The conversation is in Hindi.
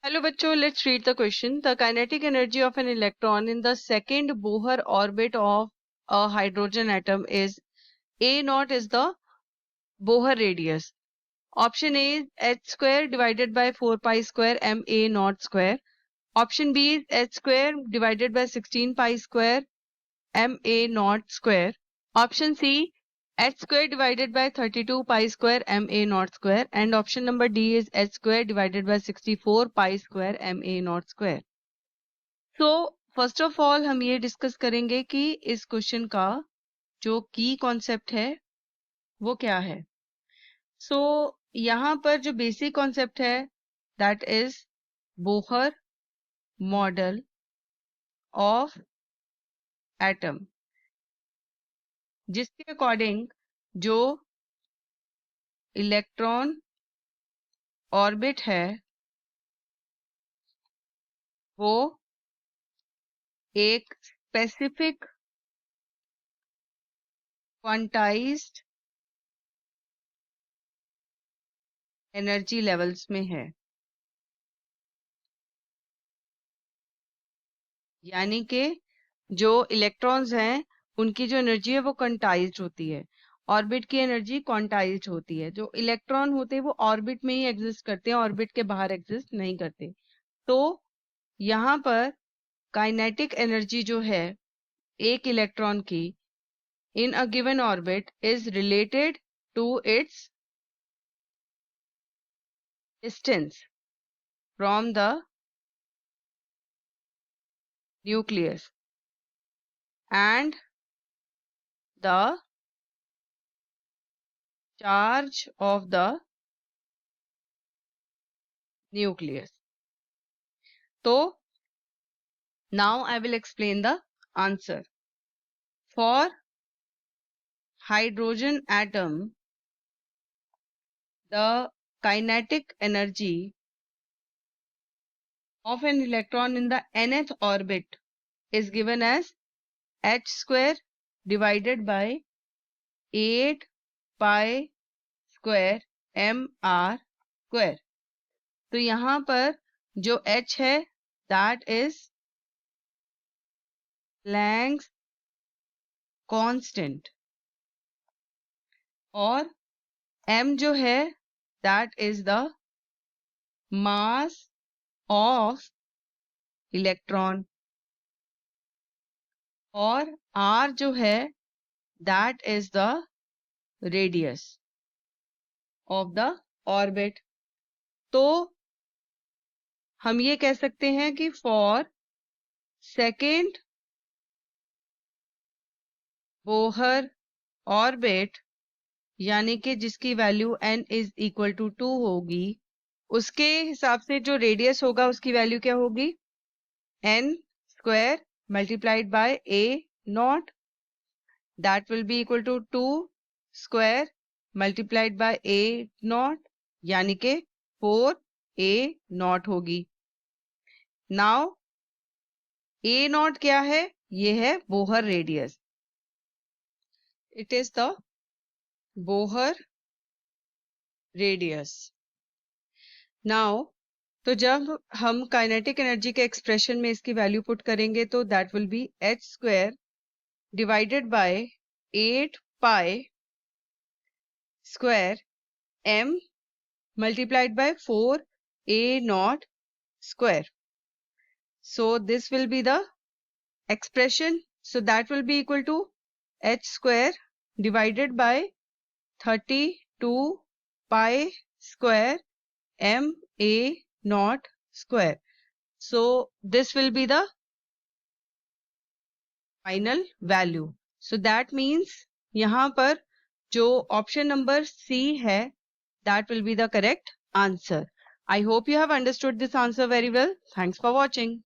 Hello बच्चों, let's read the question. The kinetic energy of an electron in the second Bohr orbit of a hydrogen atom is A naught is the Bohr radius. Option A is h square divided by 4 pi square m A naught square. Option B is h square divided by 16 pi square m A naught square. Option C h square divided by 32 pi square m A naught square, and option number D is h square divided by 64 pi square m A naught square. तो फर्स्ट ऑफ ऑल हम ये डिस्कस करेंगे कि इस क्वेश्चन का जो की कॉन्सेप्ट है वो क्या है. सो यहाँ पर जो बेसिक कॉन्सेप्ट है that is Bohr model of atom, जिसके अकॉर्डिंग जो इलेक्ट्रॉन ऑर्बिट है वो एक स्पेसिफिक क्वांटाइज्ड एनर्जी लेवल्स में है. यानी कि जो इलेक्ट्रॉन्स हैं उनकी जो एनर्जी है वो क्वांटाइज्ड होती है. ऑर्बिट की एनर्जी क्वांटाइज्ड होती है. जो इलेक्ट्रॉन होते हैं वो ऑर्बिट में ही एग्जिस्ट करते हैं, ऑर्बिट के बाहर एग्जिस्ट नहीं करते. तो यहाँ पर काइनेटिक एनर्जी जो है एक इलेक्ट्रॉन की in a given orbit is related to its distance from the nucleus and the charge of the nucleus. So now I will explain the answer. For hydrogen atom, the kinetic energy of an electron in the nth orbit is given as h square divided by 8 pi square mr square. तो यहाँ पर जो h है that is Planck's constant और m जो है that is the mass of electron और r जो है that is the radius of the orbit. तो हम ये कह सकते हैं कि for second बोहर ऑर्बिट, यानी कि जिसकी value n is equal to 2 होगी, उसके हिसाब से जो रेडियस होगा उसकी वैल्यू क्या होगी, n square multiplied by a nought, that will be equal to 2 square multiplied by a nought, यानी कि 4a नॉट होगी. नाउ a नॉट क्या है, ये है Bohr radius. It is the Bohr radius. Now तो जब हम काइनेटिक एनर्जी के एक्सप्रेशन में इसकी वैल्यू पुट करेंगे तो that will B h square divided by 8 pi square m multiplied by 4a naught square. So this will be the expression. So that will be equal to h square divided by 32 pi square m a naught square. So this will be the final value. So that means यहाँ पर जो option number C है that will be the correct answer. I hope you have understood this answer very well. Thanks for watching.